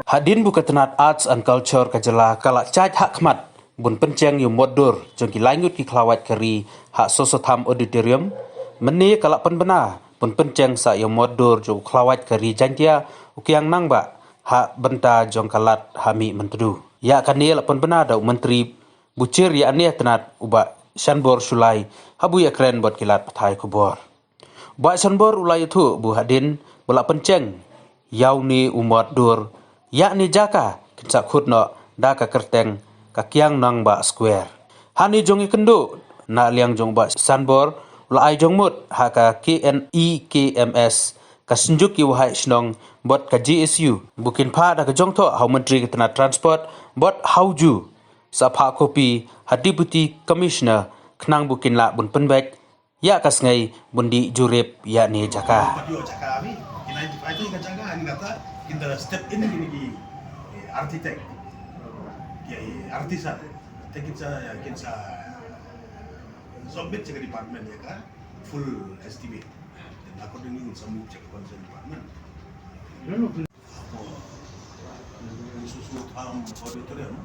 Hadin buka tenat arts and culture kajala kalak caj hak khmat bun penceng yu modur jong ki langut ki klawat kari hak sosotham auditorium meni kalak penbena bun penceng sa yu modur jong klawat kari jantia ukiang nang ba hak benta jong kalat hami mentedu ya kani lak penbena da menteri bucir ya ania tenat uba Shanbor Sulai habu ya keren buat kilat pathai kubor ba Shanbor ulai tu bu hadin bulak penceng yau ni umot dur yakni jaka kinsa khutno da ka kerteng ka kiang nang ba square hani jongi kendo na liang jong ba Shanbor la ai jong mut ha ka KNEKMS ka senjuk yu hai snong bot ka GSU bukin pha da ka jong tho hau menteri ka tana transport bot hauju sa pha kopi ha deputy commissioner knang bukin la bun penbek ya kas ngai bundi jurip ya ni jaka in the step in the architect artisan kita submit ke department ya kan full estimate dan accordingly submit ke concern department susu tham auditorium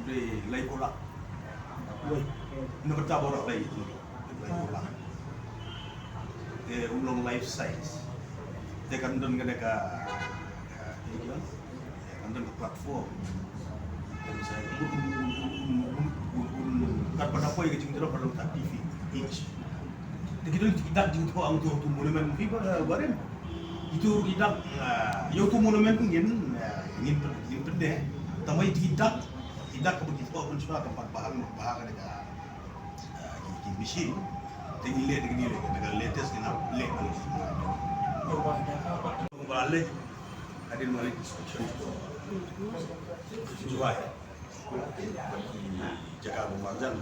di lai pola nomor tabor lai pola ulong life size dia kan don ka kan platform dan saya kan pada apa yang cingdro pada tak TV each begitu tidak jingto ang tu monumen fi barem itu tidak yo tu monumen ngin pende tamai tidak ke begitu pun sudah tempat bahan ka ki machine dengan latest dengan balik hadir balik discussion July jaga pembahasan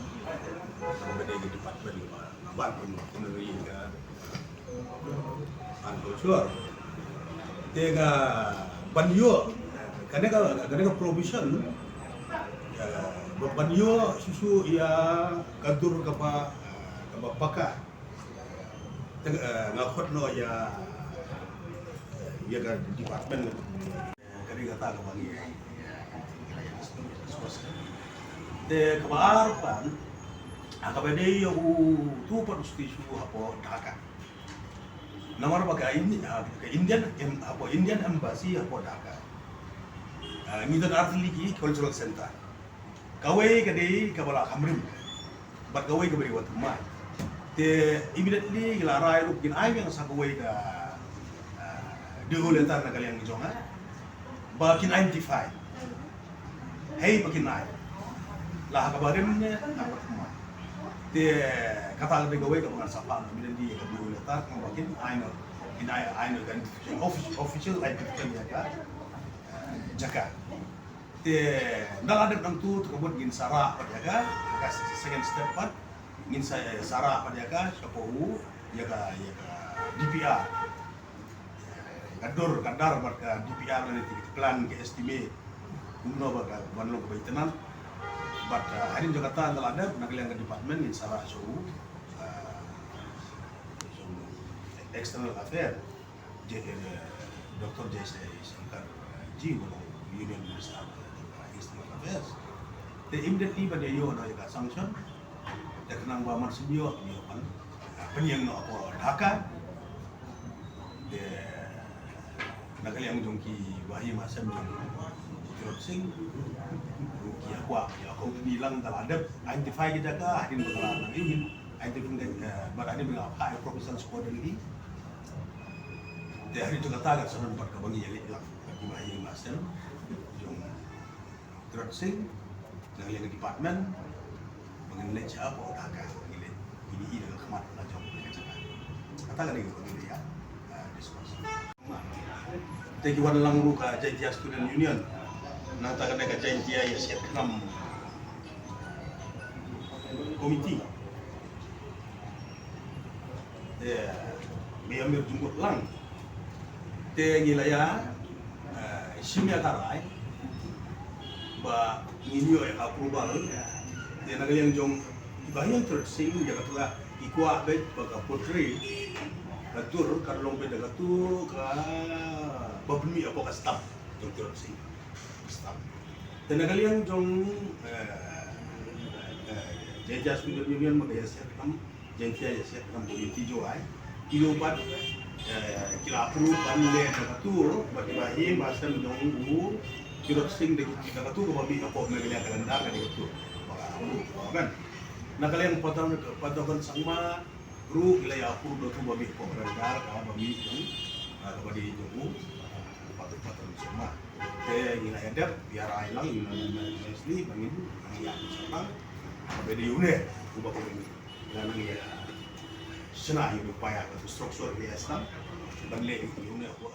berbeda di department ban penuhi kan culture tega banyo kadang provision banyo susu ia kantor kapa pakar ngakot no ya kan department kali kata ke bagi de kemaarpan akabede yo tu pun stisu apa Dhaka nomor bagai ini ke Indian embassy apa Dhaka ngidan artiligi cultural center kawai kade kabala kamrim bat kawai kabari watumai te immediately gilarai lu kin ai yang sakawai ka dulu letar na kalian gijonga bakin identify hey bakin ai lah kabarin ne apa semua te kata lebih gawai ka mga sapa immediately ka dulu letar ka bakin ai no kan official identification ya ka jaka te daladep nang tu kabut gin sara pa jaga ka second step pat ingin saya sarah pada ka kapohu ya ka DPR kadar marka DPR nanti plan ke estimate umno baka banlo ke baitenan but hari Jakarta andal ada nagaliang ke department in sarah so external affair Dr. J.S. Shankar G Union Minister External Affairs they immediately pada yo na ka sanction kenang ba marsibio ni kan penyang no apa Dhaka de nagali ang jongki bahi masam Tirot Singh ki aku bilang taladap identify kita ka hadin bakalan ingin identify barani dengan apa proposal accordingly de hari tu kata agak sanan pat kabangi yali lang bagi bahi masam jong Tirot Singh nagali ang department mengenai siapa Dhaka ini dengan kemat lajong katakan ini ya diskusi tegiwan lang ruka Jaitia Student Union natakan ka Jaitia ya siap kenam komiti biamir jumut lang tegilaya simya tarai ba nginyo ya approval dia nagal yang jong ibayang tersing jaga tula ikwa bet baga potri atur karlong be daga tu ka babmi apa ka staff jong kiro sing stop tenagalian jong jejas student union magaya set kam jengkia ya set kam bodi tijo ay kilo pat kila approve panle nakatu bati masam jong u kiro sing de nakatu ko babi ko magalia kalendar ka dito kan nakalian patakan sama guru ila ya approve do babi ko kalendar ka babi jong kabadi jong patut semua ila edep biar ailang ila mesli bangin ya sama kabadi une ubah ko ini nang ya sena yu upaya ka struktur biasa banle une ko